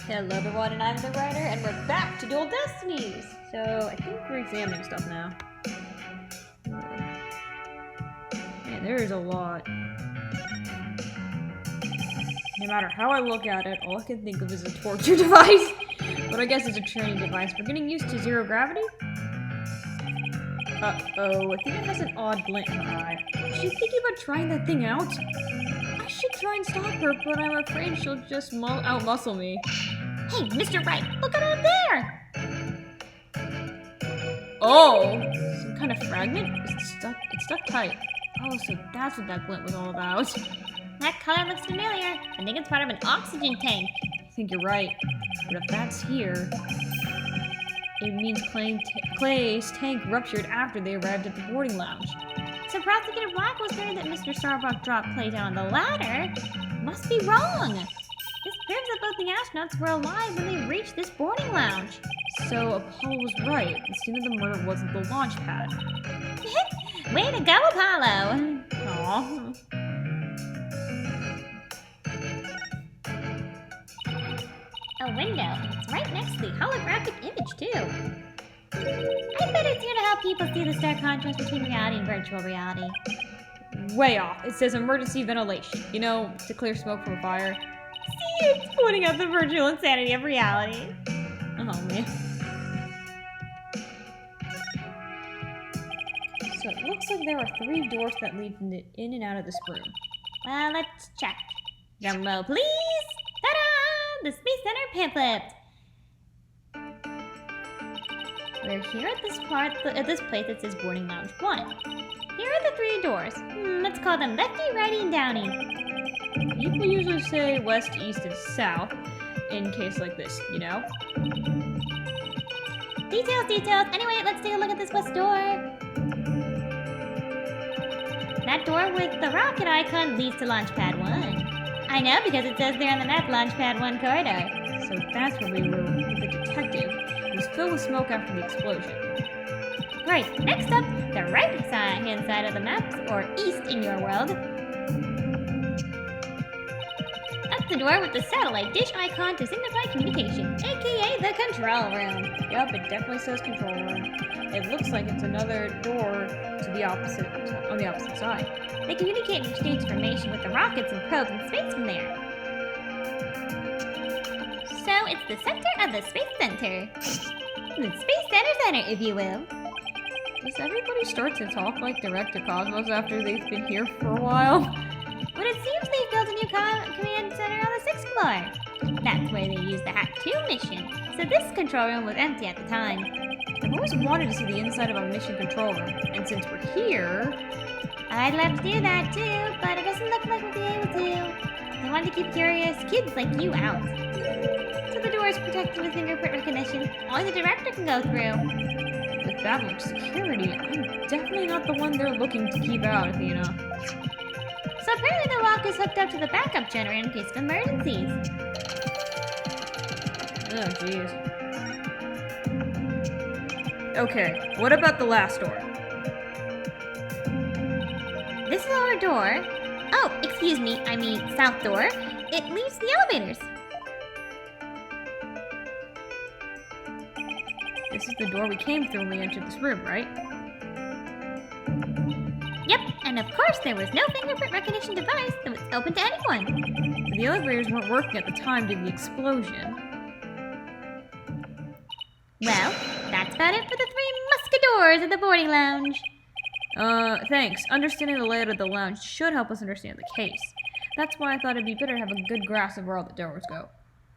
Hello everyone, and I'm the writer, and we're back to Dual Destinies! So, I think we're examining stuff now. Man, there's a lot. No matter how I look at it, all I can think of is a torture device. But I guess it's a training device. We're getting used to zero gravity? Uh-oh, I think it has an odd glint in her eye. Is she thinking about trying that thing out? I should try and stop her, but I'm afraid she'll just out-muscle me. Hey, Mr. Wright, look at out there! Oh! Some kind of fragment? It's stuck tight. Oh, so that's what that glint was all about. That color looks familiar. I think it's part of an oxygen tank. I think you're right. But if that's here, it means Clay's tank ruptured after they arrived at the boarding lounge. So Prosecutor Black was saying that Mr. Starbuck dropped Clay down on the ladder? Must be wrong. This proves that both the astronauts were alive when they reached this boarding lounge. So Apollo was right. The scene of the murder wasn't the launch pad. Way to go, Apollo! Aww. A window. It's right next to the holographic image, too. I bet it's here to help people see the stark contrast between reality and virtual reality. Way off. It says emergency ventilation. You know, to clear smoke from a fire. See, it's pointing out the virtual insanity of reality. Oh, man. So it looks like there are 3 doors that lead in and out of this room. Well, let's check. Drum roll, please! Ta-da! The Space Center pamphlet! We're here at this place that says Boarding Lounge 1. Here are the 3 doors. Let's call them Lefty, Righty, and Downy. People usually say west, east, and south in case like this, you know? Details, details. Anyway, let's take a look at this west door. That door with the rocket icon leads to Launchpad 1. I know, because it says there on the map Launchpad 1 corridor. So that's where we were with the detective. It was filled with smoke after the explosion. Right, next up, the right hand side of the map, or east in your world. That's the door with the satellite dish icon to signify communication, aka the control room. Yup, it definitely says control room. It looks like it's another door to the on the opposite side. They communicate and exchange information with the rockets and probes in space from there. So it's the center of the Space Center. The Space Center, if you will. Does everybody start to talk like Direct to Cosmos after they've been here for a while? But it seems they've built a new command center on the 6th floor. That's where they used the Hack 2 mission, so this control room was empty at the time. I've always wanted to see the inside of a mission control room, and since we're here... I'd love to do that too, but it doesn't look like we'll be able to. They wanted to keep curious kids like you out. So the door is protected with fingerprint recognition. Only the director can go through. With that much security, I'm definitely not the one they're looking to keep out, Athena. So apparently the lock is hooked up to the backup generator in case of emergencies. Oh, jeez. Okay, what about the last door? This is our door. Oh, excuse me, I mean south door. It leads to the elevators. This is the door we came through when we entered this room, right? Yep, and of course there was no fingerprint recognition device that was open to anyone. The elevators weren't working at the time due to the explosion. Well, that's about it for the 3 musketeers of the boarding lounge. Thanks. Understanding the layout of the lounge should help us understand the case. That's why I thought it'd be better to have a good grasp of where all the doors go.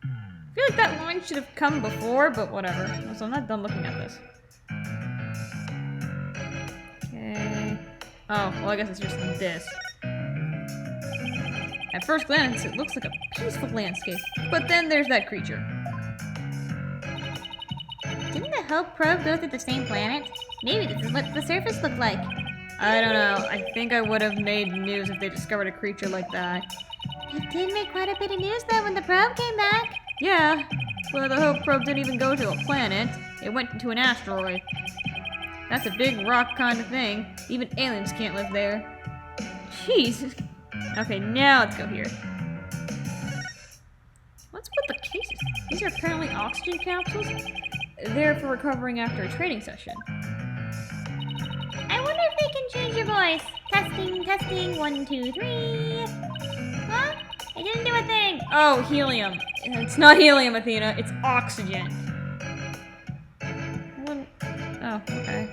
I feel like that line should have come before, but whatever. So I'm not done looking at this. Okay. Oh, well I guess it's just this. At first glance, it looks like a peaceful landscape, but then there's that creature. Didn't the Hope probe go through the same planet? Maybe this is what the surface looked like. I don't know. I think I would have made news if they discovered a creature like that. It did make quite a bit of news though when the probe came back. Yeah, but the Hope probe didn't even go to a planet. It went into an asteroid. That's a big rock kind of thing. Even aliens can't live there. Jeez. Okay, now let's go here. Let's put the cases These are apparently oxygen capsules. They're for recovering after a training session. I wonder if they can change your voice. Testing, testing, 1, 2, 3. Huh? It didn't do a thing. Oh, helium. It's not helium, Athena. It's oxygen. Oh, okay.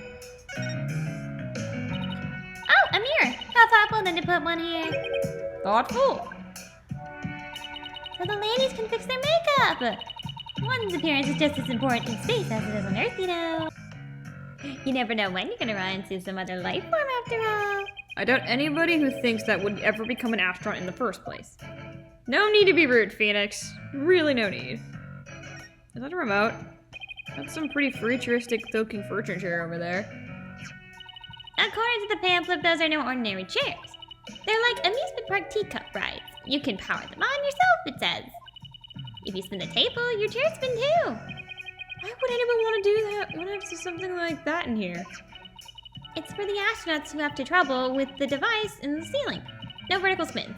Oh, a mirror. How thoughtful then to put one here. Thoughtful. So the ladies can fix their makeup. One's appearance is just as important in space as it is on Earth, you know. You never know when you're gonna run into some other life form after all. I doubt anybody who thinks that would ever become an astronaut in the first place. No need to be rude, Phoenix. Really no need. Is that a remote? That's some pretty futuristic looking furniture over there. According to the pamphlet, those are no ordinary chairs. They're like amusement park teacup rides. You can power them on yourself, it says. If you spin the table, your chairs spin too. Why would anyone want to do that? You want to have something like that in here? It's for the astronauts who have trouble with the device in the ceiling. No vertical spins.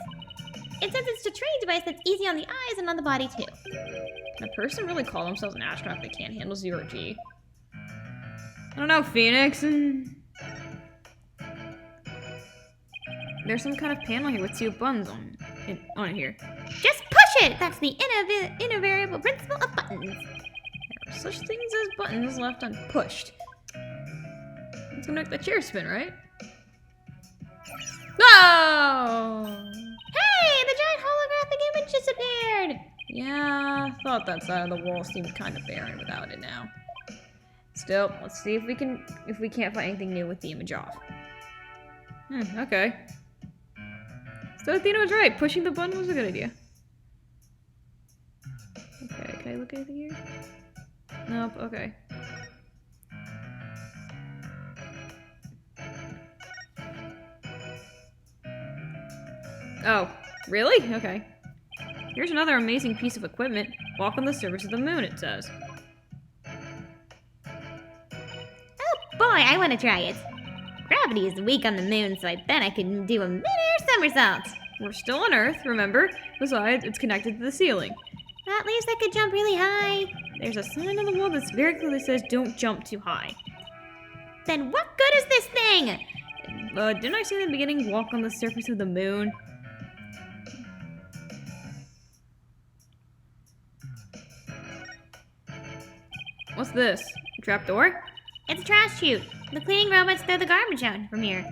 It says it's a training device that's easy on the eyes and on the body too. Can a person really call themselves an astronaut if they can't handle zero G? I don't know, Phoenix. There's some kind of panel here with 2 buttons on it here. Just push it! That's the invariable principle of buttons. There are such things as buttons left unpushed. It's gonna make the chair spin, right? No! Hey! The giant holographic image disappeared! Yeah, I thought that side of the wall seemed kind of barren without it now. Still, let's see if we can't find anything new with the image off. Okay. So Athena was right. Pushing the button was a good idea. Okay, can I look at anything here? Nope, okay. Oh, really? Okay. Here's another amazing piece of equipment. Walk on the surface of the moon, it says. Oh boy, I want to try it. Gravity is weak on the moon, so I bet I could do a mid-air somersault. We're still on Earth, remember? Besides, it's connected to the ceiling. At least I could jump really high. There's a sign on the wall that's very clearly says don't jump too high. Then what good is this thing? Didn't I say in the beginning, walk on the surface of the moon? What's this? A trapdoor? It's a trash chute. The cleaning robots throw the garbage out from here.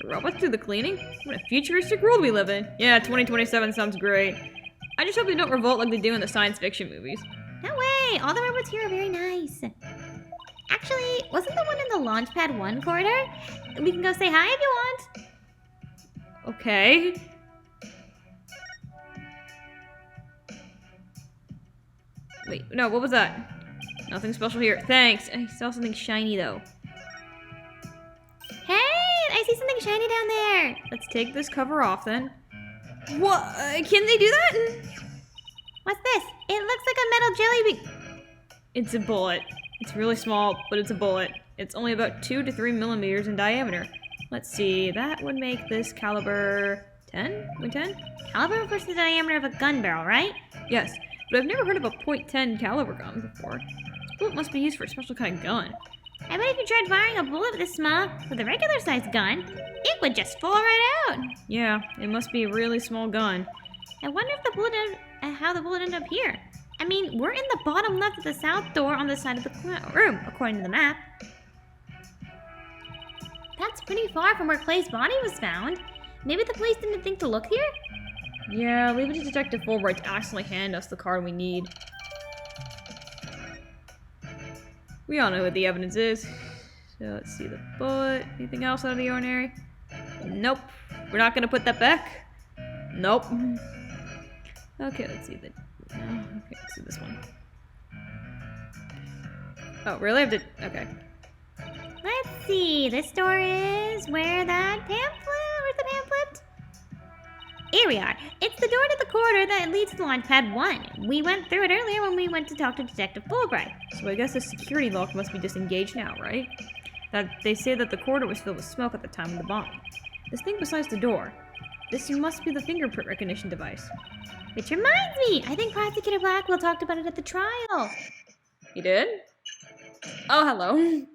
The robots do the cleaning? What a futuristic world we live in. Yeah, 2027 sounds great. I just hope they don't revolt like they do in the science fiction movies. No way! All the robots here are very nice. Actually, wasn't the one in the Launchpad 1 corridor? We can go say hi if you want. Okay. Wait, no, what was that? Nothing special here. Thanks. I saw something shiny though. Hey! I see something shiny down there! Let's take this cover off then. What? Can they do that? What's this? It looks like a metal jelly bean. It's a bullet. It's really small, but it's a bullet. It's only about 2 to 3 millimeters in diameter. Let's see, that would make this caliber 10? .10? Caliber versus the diameter of a gun barrel, right? Yes, but I've never heard of a .10 caliber gun before. This bullet must be used for a special kind of gun. I bet if you tried firing a bullet this small with a regular sized gun, it would just fall right out. Yeah, it must be a really small gun. I wonder if how the bullet ended up here. I mean, we're in the bottom left of the south door on the side of the room, according to the map. That's pretty far from where Clay's body was found. Maybe the police didn't think to look here? Yeah, leave it to Detective Fulbright to accidentally hand us the card we need. We all know what the evidence is. So let's see the bullet. Anything else out of the ordinary? Nope. We're not gonna put that back? Nope. Okay, let's see the... okay, let's do this one. Oh, really? I have to... okay. Let's see. This door is where that pamphlet... Where's the pamphlet? Here we are. It's the door to the corridor that leads to Launchpad 1. We went through it earlier when we went to talk to Detective Fulbright. So I guess the security lock must be disengaged now, right? That they say that the corridor was filled with smoke at the time of the bomb. This thing besides the door. This must be the fingerprint recognition device. Which reminds me, I think Prosecutor Blackwell talked about it at the trial. You did? Oh, hello.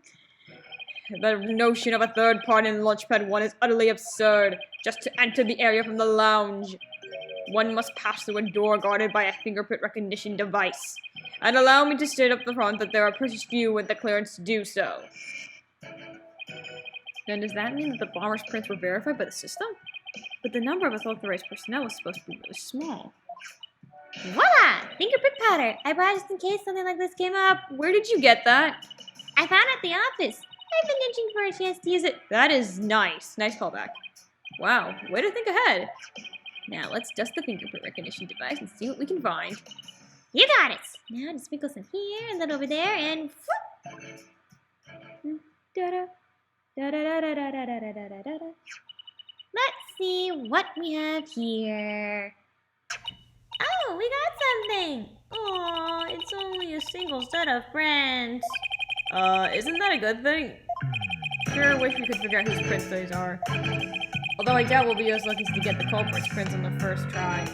The notion of a third party in Launchpad 1 is utterly absurd. Just to enter the area from the lounge, one must pass through a door guarded by a fingerprint recognition device. And allow me to state up the front that there are precious few with the clearance to do so. Then does that mean that the bomber's prints were verified by the system? But the number of authorized personnel was supposed to be really small. Voila! Fingerprint powder. I brought it just in case something like this came up. Where did you get that? I found it at the office. I've been itching for a chance to use it. That is nice. Nice callback. Wow, way to think ahead. Now let's dust the fingerprint recognition device and see what we can find. You got it. Now just sprinkle some here and then over there and Da-da. Da-da-da-da-da-da-da-da-da. let's see what we have here. Oh, we got something. Oh, it's only a single set of prints. Isn't that a good thing? Sure wish we could figure out whose prints those are. Although I doubt we'll be as lucky as to get the culprit's prints on the first try.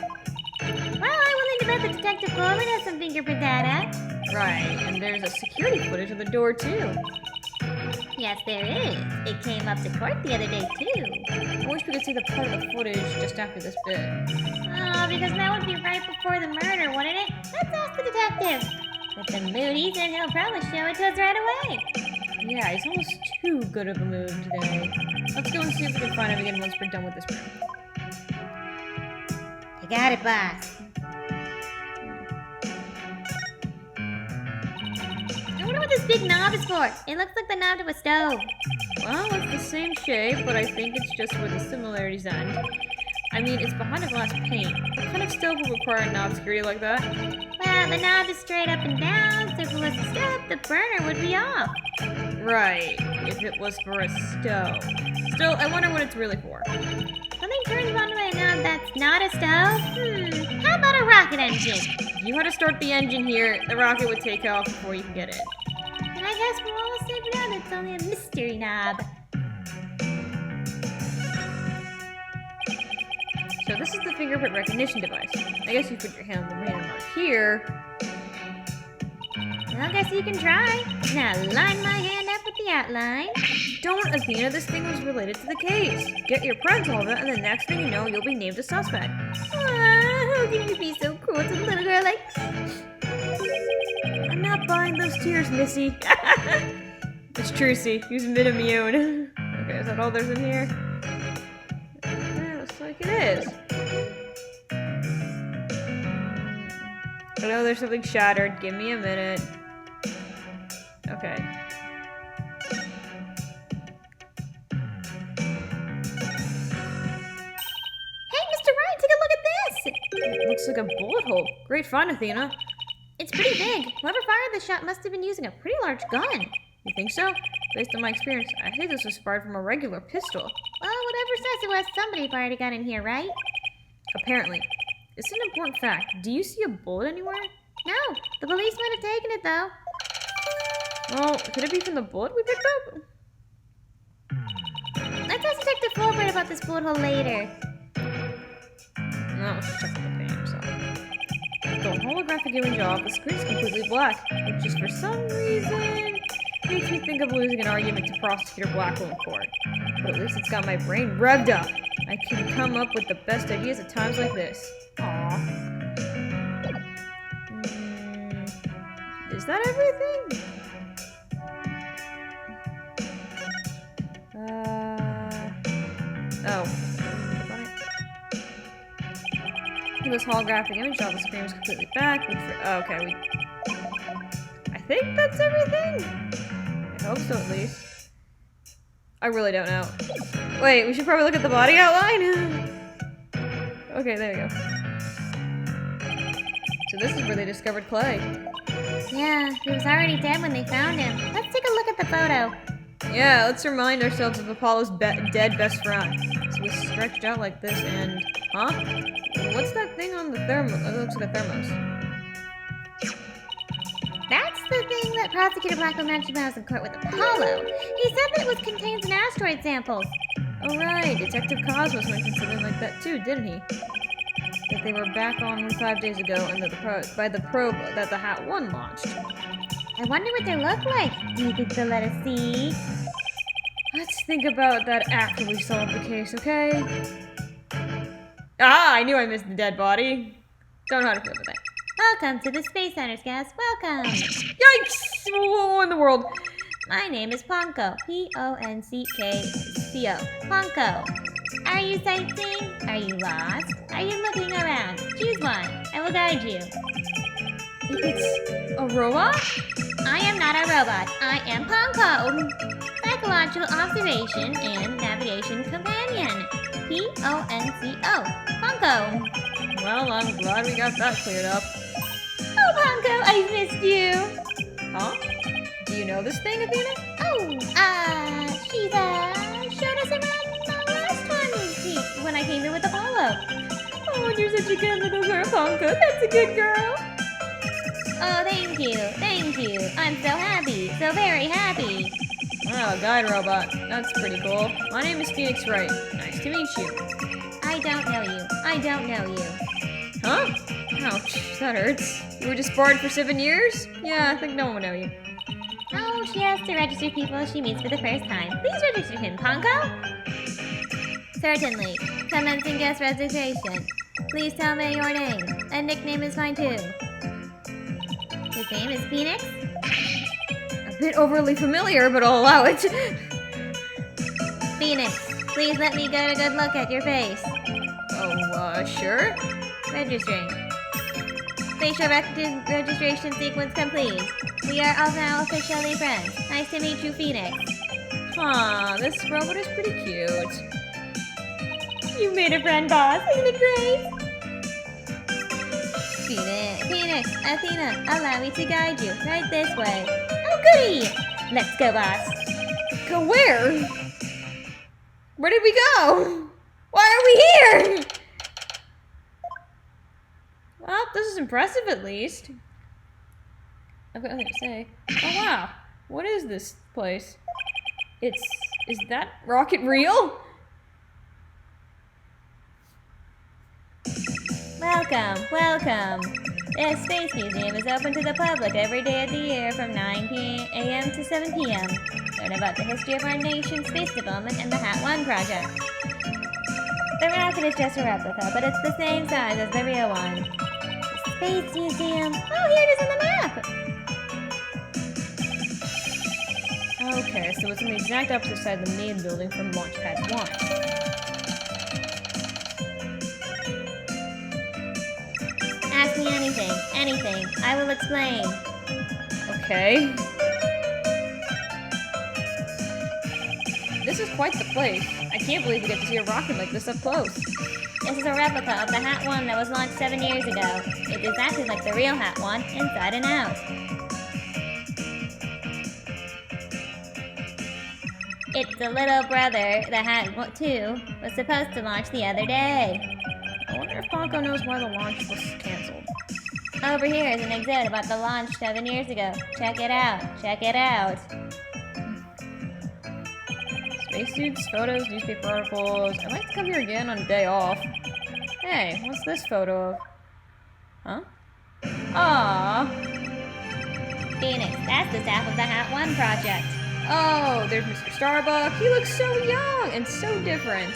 Well, I'm willing to bet that Detective Coleman has some fingerprint data. Right, and there's a security footage of the door too. Yes, there is. It came up to court the other day, too. I wish we could see the part of the footage just after this bit. Oh, because that would be right before the murder, wouldn't it? Let's ask the detective. With the mood he's in, he'll probably show it to us right away. Yeah, he's almost too good of a mood today. Let's go and see if we can find him again once we're done with this room. You got it, boss. I wonder what this big knob is for. It looks like the knob to a stove. Well, it's the same shape, but I think it's just where the similarities end. I mean, it's behind a glass pane. What kind of stove would require a knob security like that? Well, the knob is straight up and down, so if it was a stove, the burner would be off. Right, if it was for a stove. Still, I wonder what it's really for. Something turns on by a knob that's not a stove? How about a rocket engine? If you had to start the engine here, the rocket would take off before you can get in. And I guess we're all safe now. It's only a mystery knob. So this is the fingerprint recognition device. I guess you put your hand on the hand mark here. Well, I guess you can try. Now line my hand up with the outline. Don't, Athena, this thing was related to the case. Get your prints all of it, and the next thing you know, you'll be named a suspect. How can you be so cruel to a little girl like... I'm not buying those tears, Missy. It's Trucy. He's mid-immune. Okay, is that all there's in here? Yeah, looks like it is. I know there's something shattered. Give me a minute. Okay. Hey, Mr. Ryan, take a look at this! It looks like a bullet hole. Great find, Athena. It's pretty big. Whoever fired the shot must have been using a pretty large gun. You think so? Based on my experience, I think this was fired from a regular pistol. Well, whatever says it was, somebody fired a gun in here, right? Apparently. It's an important fact. Do you see a bullet anywhere? No, the police might have taken it, though. Well, could it be from the bullet we picked up? Let's ask Detective Fulbright about this bullet hole later. No, let's check the page. So. The holographic image off, the screen's completely black, which just for some reason makes me think of losing an argument to Prosecutor Blackwell in court. But at least it's got my brain revved up. I can come up with the best ideas at times like this. Aww. Is that everything? Oh. This holographic image on the screen was completely back. Oh, okay, I think that's everything? I hope so, at least. I really don't know. Wait, we should probably look at the body outline? Okay, there you go. So this is where they discovered Clay. Yeah, he was already dead when they found him. Let's take a look at the photo. Yeah, let's remind ourselves of Apollo's dead best friend. So it was stretched out like this and... Huh? What's that thing on the thermos? It looks like a thermos. That's the thing that Prosecutor Blackwell mentioned when I was in court with Apollo. He said that it contains an asteroid samples. Oh right, Detective Cosmos mentioned something like that too, didn't he? The that they were back on only 5 days ago and that by the probe that the Hat 1 launched. I wonder what they look like. Do you think they'll let us see? Let's think about that after we solve the case, okay? Ah, I knew I missed the dead body. Don't know how to feel about that. Welcome to the Space Center's guest. Welcome. Yikes! What in the world? My name is Ponko. P-O-N-C-K-C-O. Ponko. Are you sightseeing? Are you lost? Are you looking around? Choose one. I will guide you. It's a robot? I am not a robot. I am Ponko. Psychological observation and navigation companion. P-O-N-C-O. Ponko. Well, I'm glad we got that cleared up. Oh, Ponko, I missed you. Huh? Do you know this thing, Athena? Oh, she showed us around last time when I came here with Apollo. Oh, you're such a good little girl, Ponko. That's a good girl. Oh, thank you, thank you. I'm so happy, so very happy. Oh, guide robot. That's pretty cool. My name is Phoenix Wright. Nice to meet you. I don't know you. I don't know you. Huh? Ouch, that hurts. You were disbarred for 7 years? Yeah, I think no one will know you. Oh, she has to register people she meets for the first time. Please register him, Ponko. Certainly. Commencing guest registration. Please tell me your name. A nickname is fine too. His name is Phoenix? A bit overly familiar, but I'll allow it. Phoenix, please let me get a good look at your face. Oh, sure. Registering. Facial registration sequence complete. We are all now officially friends. Nice to meet you, Phoenix. Huh, this robot is pretty cute. You made a friend, boss. Isn't it great? Phoenix, Athena, allow me to guide you. Right this way. Oh, goody! Let's go, boss. Go where? Where did we go? Why are we here? Well, this is impressive at least. I've got nothing to say. Oh wow, what is this place? Is that rocket real? Welcome, welcome. The Space Museum is open to the public every day of the year from 9 a.m. to 7 p.m. Learn about the history of our nation's space development and the Hat 1 project. The rocket is just a replica, but it's the same size as the real one. The Space Museum. Oh, here it is on the map! Okay, so it's on the exact opposite side of the main building from Launchpad 1. Ask me anything, anything. I will explain. Okay. This is quite the place. I can't believe we get to see a rocket like this up close. This is a replica of the Hat 1 that was launched 7 years ago. It's exactly like the real Hat 1, inside and out. It's the little brother the Hat 2 was supposed to launch the other day. I wonder if Ponko knows why the launch was cancelled. Over here is an exhibit about the launch 7 years ago. Check it out. Check it out. Spacesuits, photos, newspaper articles. I'd like to come here again on a day off. Hey, what's this photo of? Huh? Ah. Phoenix, that's the staff of the Hat 1 project. Oh, there's Mr. Starbuck. He looks so young and so different.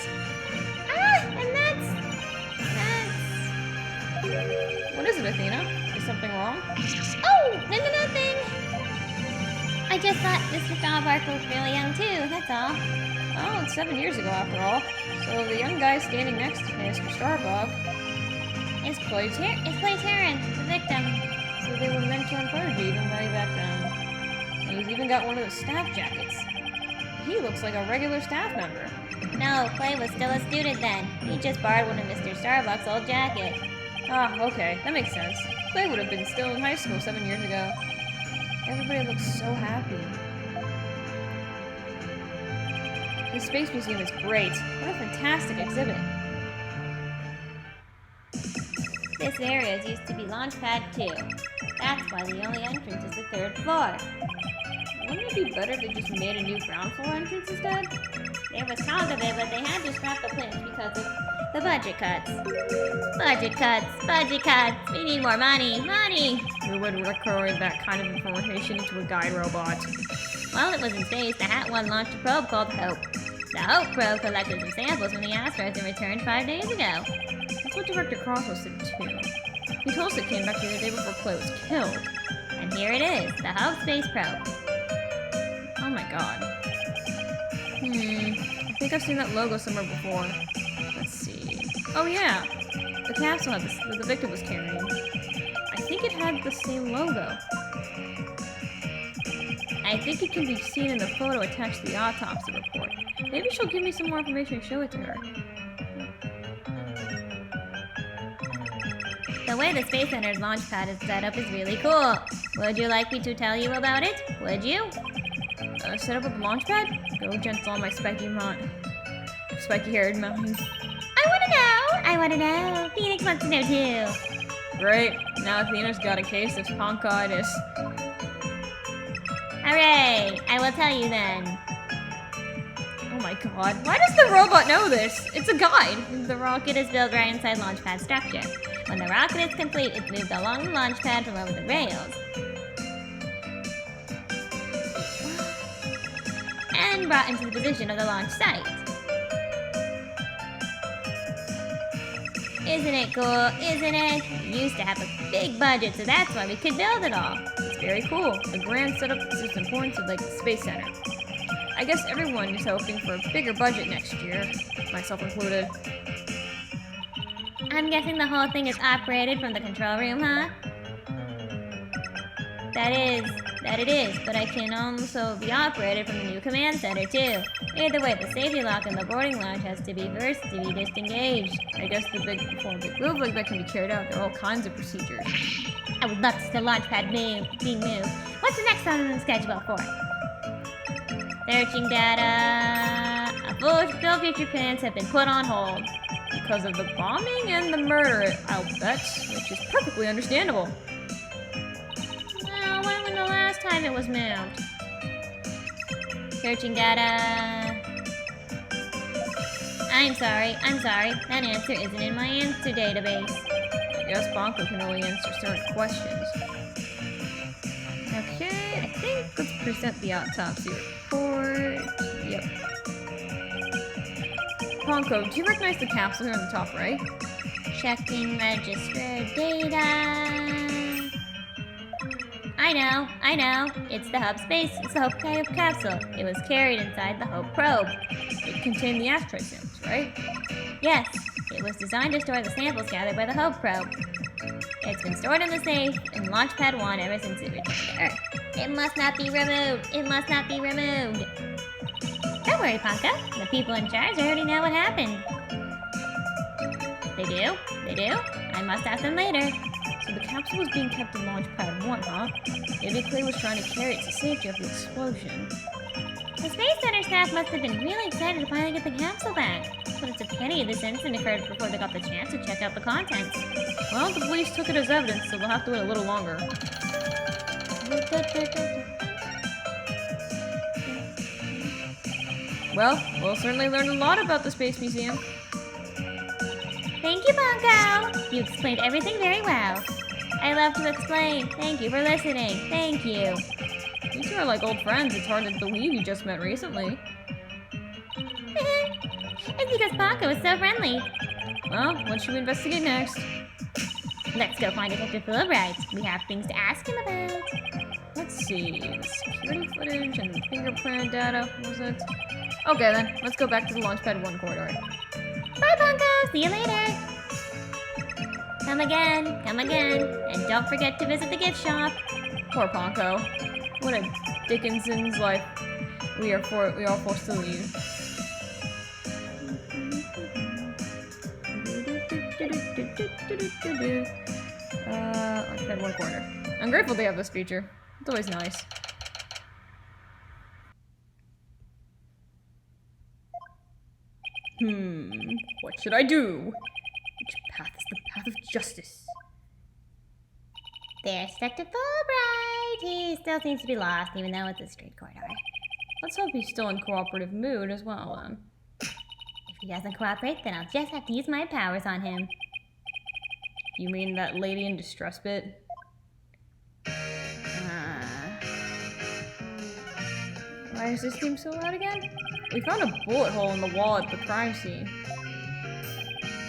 Ah, and that's... What is it, Athena? Is something wrong? Oh, nothing. I just thought Mr. Starbuck was really young too, that's all. Oh, it's 7 years ago after all. So the young guy standing next to Mr. Starbuck is Clay Tarrant. It's Clay Tarrant, the victim. So they were mentor and protege even way back then. And he's even got one of the staff jackets. He looks like a regular staff member. No, Clay was still a student then. He just borrowed one of Mr. Starbuck's old jackets. Ah, okay, that makes sense. Clay would have been still in high school 7 years ago. Everybody looks so happy. The Space Museum is great. What a fantastic exhibit. This area used to be Launchpad 2. That's why the only entrance is the 3rd floor. Wouldn't it be better if they just made a new ground floor entrance instead? There was talk of it, but they had to scrap the plans because of the budget cuts. Budget cuts, budget cuts. We need more money, money. We would record that kind of information into a guide robot. While it was in space, the Hat One launched a probe called Hope. The Hope probe collected some samples from the asteroids and returned 5 days ago. That's what Director Crosswell said too. He told us it came back here the day before Clay was killed. And here it is, the Hope space probe. Oh my god. I think I've seen that logo somewhere before. Let's see. Oh yeah! The capsule had this, that the victim was carrying. I think it had the same logo. I think it can be seen in the photo attached to the autopsy report. Maybe she'll give me some more information and show it to her. The way the Space Center's launch pad is set up is really cool. Would you like me to tell you about it? Would you? Set up a launch pad? Go gentle on my spiky-haired mind. I wanna know. Phoenix wants to know too. Great. Now Athena's got a case of ponchitis. Hooray! I will tell you then. Oh my god. Why does the robot know this? It's a guide. The rocket is built right inside launch pad structure. When the rocket is complete, it's moved along the launch pad from over the rails. And brought into the position of the launch site. Isn't it cool? Isn't it? We used to have a big budget, so that's why we could build it all. It's very cool. The grand setup is just important to like the Space Center. I guess everyone is hoping for a bigger budget next year, myself included. I'm guessing the whole thing is operated from the control room, huh? That it is, but I can also be operated from the new command center, too. Either way, the safety lock in the boarding lounge has to be first to be disengaged. I guess before a big move like that can be carried out, there are all kinds of procedures. I would love to see the launch pad being moved. What's the next on the schedule for? Searching data. Full future plans have been put on hold. Because of the bombing and the murder, I'll bet, which is perfectly understandable. Well, when was the last time it was moved? Searching data. I'm sorry. That answer isn't in my answer database. I guess Bonko can only answer certain questions. Okay, I think let's present the autopsy report. Yep. Bonko, do you recognize the capsule here on the top right? Checking register data. I know. It's the Hope capsule. It was carried inside the Hope probe. It contained the asteroid samples, right? Yes, it was designed to store the samples gathered by the Hope probe. It's been stored in the safe in Launchpad 1 ever since it returned to Earth. It must not be removed. Don't worry, Ponka. The people in charge already know what happened. They do? I must ask them later. So the capsule was being kept in Launchpad 1, huh? Maybe Clay was trying to carry it to safety after the explosion. The Space Center staff must have been really excited to finally get the capsule back. But it's a pity this incident occurred before they got the chance to check out the contents. Well, the police took it as evidence, so we'll have to wait a little longer. Well, we'll certainly learn a lot about the Space Museum. Thank you, Bonko! You explained everything very well. I love to explain. Thank you for listening. Thank you. You two are like old friends. It's hard to believe you just met recently. It's because Bonko is so friendly. Well, what should we investigate next? Let's go find Detective Fulbright. We have things to ask him about. Let's see. The security footage and the fingerprint data. What was it? Okay then, let's go back to the Launchpad 1 corridor. Bye, Bonko! See you later! Come again, and don't forget to visit the gift shop. Poor Ponko. What a Dickinson's life we are forced to lead. Launchpad 1 corridor. I'm grateful they have this feature. It's always nice. What should I do? Which path is the path of justice? There's Detective Fulbright! he still seems to be lost, even though it's a straight corridor. Let's hope he's still in cooperative mood as well, then. If he doesn't cooperate, then I'll just have to use my powers on him. You mean that lady in distress bit? Why does this seem so loud again? We found a bullet hole in the wall at the crime scene.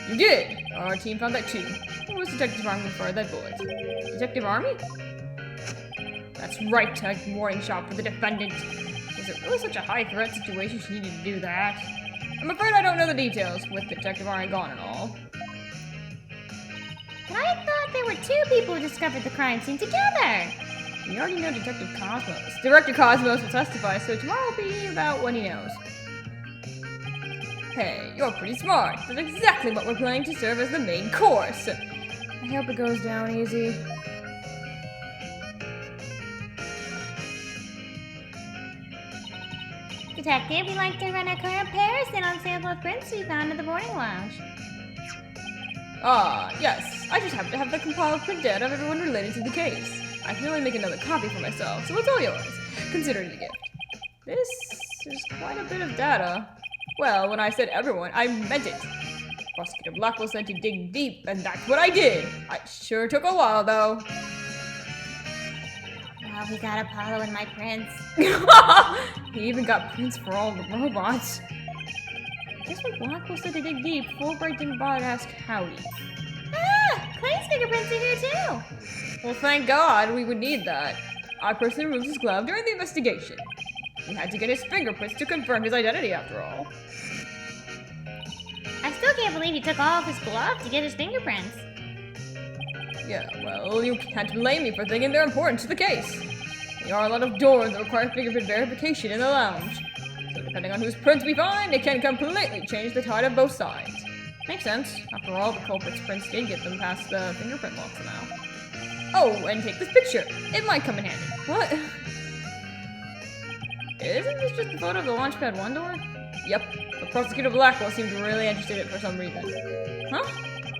You did! Our team found that too. Who was Detective Army who fired that bullet? Detective Army? That's right, a warning shot for the defendant. Was it really such a high-threat situation she needed to do that? I'm afraid I don't know the details, with Detective Army gone and all. But I thought there were 2 people who discovered the crime scene together! We already know Detective Cosmos. Director Cosmos will testify, so tomorrow will be about what he knows. Hey, you're pretty smart. That's exactly what we're planning to serve as the main course. I hope it goes down easy. Detective, we'd like to run a comparison on sample of prints we found in the boarding lounge. Ah, yes. I just happen to have the compiled print data of everyone related to the case. I can only make another copy for myself, so it's all yours. Consider it a gift. This is quite a bit of data. Well, when I said everyone, I meant it. Prosecutor Blackwell said to dig deep, and that's what I did. It sure took a while, though. Wow, he got Apollo in my prints. He even got prints for all the robots. I guess when Blackwell said to dig deep, Fulbright didn't bother to ask howdy. Ah! Clay's fingerprints are here too! Well, thank God, we would need that. I personally removed his glove during the investigation. We had to get his fingerprints to confirm his identity, after all. I still can't believe he took off his glove to get his fingerprints. Yeah, well, you can't blame me for thinking they're important to the case. There are a lot of doors that require fingerprint verification in the lounge. So depending on whose prints we find, it can completely change the tide of both sides. Makes sense. After all, the culprit's prints did get them past the fingerprint locks now. Oh, and take this picture. It might come in handy. What? Isn't this just a photo of the Launchpad 1 door? Yep. But Prosecutor Blackwell seemed really interested in it for some reason. Huh?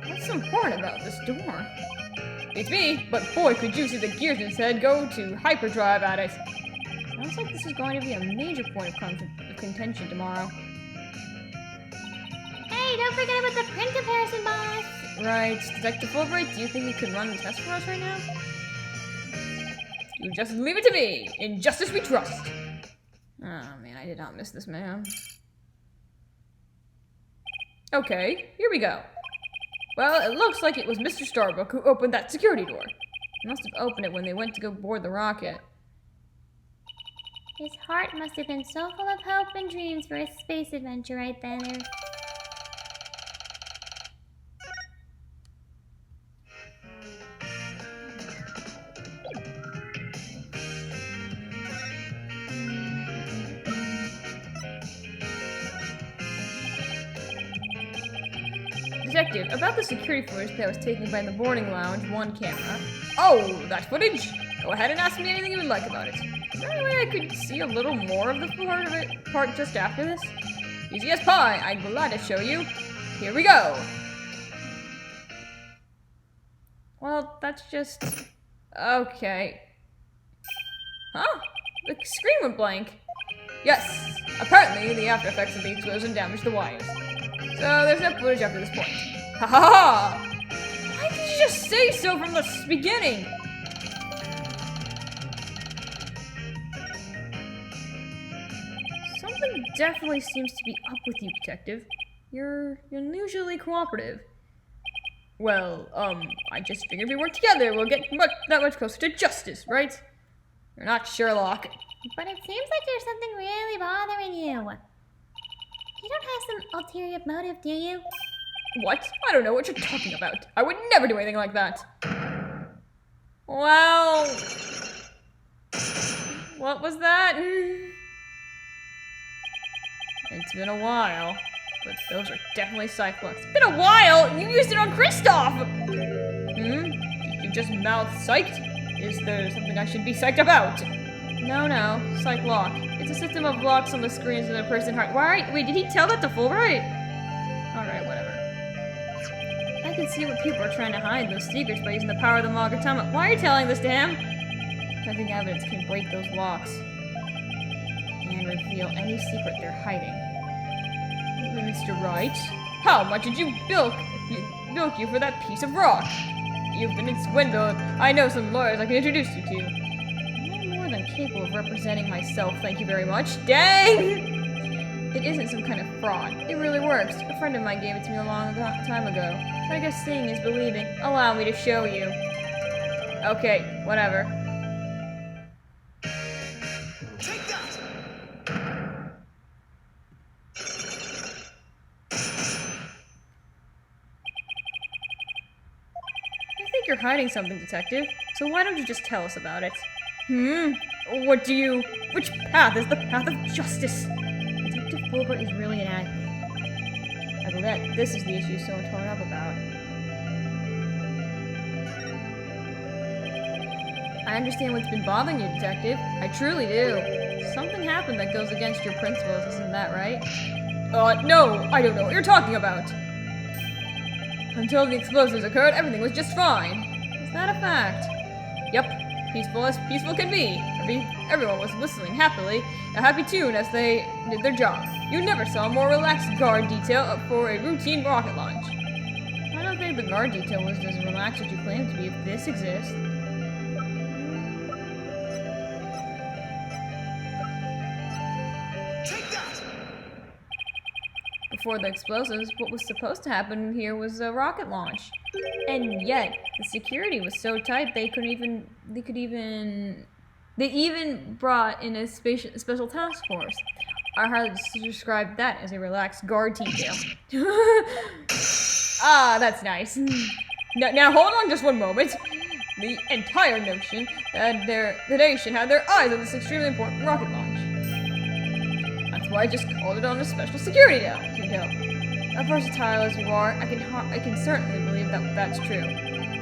What's so important about this door? It's me, but boy, could you see the gears instead go to hyperdrive at it. Sounds like this is going to be a major point of contention tomorrow. Hey, don't forget about the print comparison, boss! Right. Detective Fulbright, do you think you could run the test for us right now? You just leave it to me. In justice we trust. Oh man, I did not miss this man. Okay, here we go. Well, it looks like it was Mr. Starbuck who opened that security door. He must have opened it when they went to go board the rocket. His heart must have been so full of hope and dreams for a space adventure right there. Detective, about the security footage that was taken by the boarding lounge 1 camera. Oh, that footage? Go ahead and ask me anything you would like about it. Is there any way I could see a little more of the part just after this? Easy as pie, I'm glad to show you. Here we go. Well, that's just... okay. Huh? The screen went blank. Yes, apparently the after effects of the explosion damaged the wires. So there's no footage after this point. Ha ha ha! Why did you just say so from the beginning? Something definitely seems to be up with you, Detective. You're unusually cooperative. Well, I just figured if we work together, we'll get that much closer to justice, right? You're not Sherlock. But it seems like there's something really bothering you. You don't have some ulterior motive, do you? What? I don't know what you're talking about. I would never do anything like that. Well... what was that? It's been a while. But those are definitely Cyclops. It's been a while! You used it on Kristoff! Did you just mouth psyched? Is there something I should be psyched about? No. Psych lock. It's a system of locks on the screens in a person's heart. Wait, did he tell that to Fulbright? Alright, whatever. I can see what people are trying to hide those secrets by using the power of the magatama. Why are you telling this to him? Finding evidence can break those locks and reveal any secret they're hiding. Mr. Wright, how much did you bilk you for that piece of rock? You've been swindled. I know some lawyers I can introduce you to. I'm more than capable of representing myself, thank you very much. Dang! It isn't some kind of fraud. It really works. A friend of mine gave it to me a long time ago. I guess seeing is believing. Allow me to show you. Okay, whatever. Take that! I think you're hiding something, Detective. So why don't you just tell us about it? Which path is the path of justice? Detective Fulbert is really an admin. I bet this is the issue so torn up about. I understand what's been bothering you, Detective. I truly do. Something happened that goes against your principles, isn't that right? No, I don't know what you're talking about. Until the explosives occurred, everything was just fine. Is that a fact? Yep, peaceful as peaceful can be. Everyone was whistling happily, a happy tune as they did their job. You never saw a more relaxed guard detail for a routine rocket launch. I don't think the guard detail was as relaxed as you claim to be if this exists. Take that! Before the explosives, what was supposed to happen here was a rocket launch. And yet, the security was so tight they even brought in a special task force. I hardly describe that as a relaxed guard detail. Ah, that's nice. Now hold on just one moment. The entire notion that the nation had their eyes on this extremely important rocket launch. That's why I just called it on a special security detail. As versatile as you are, I can certainly believe that that's true.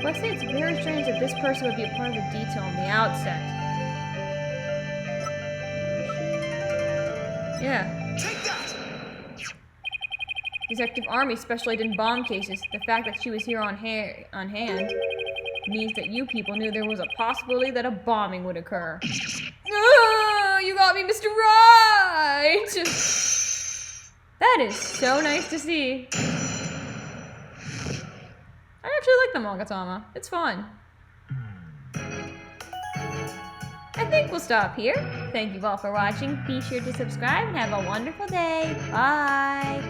But I say it's very strange that this person would be a part of the detail on the outset. Yeah. Take that! Detective Army specialized in bomb cases. The fact that she was here on hand means that you people knew there was a possibility that a bombing would occur. Oh, you got me, Mr. Right! That is so nice to see. I actually like the magatama. It's fun. I think we'll stop here. Thank you all for watching. Be sure to subscribe and have a wonderful day. Bye!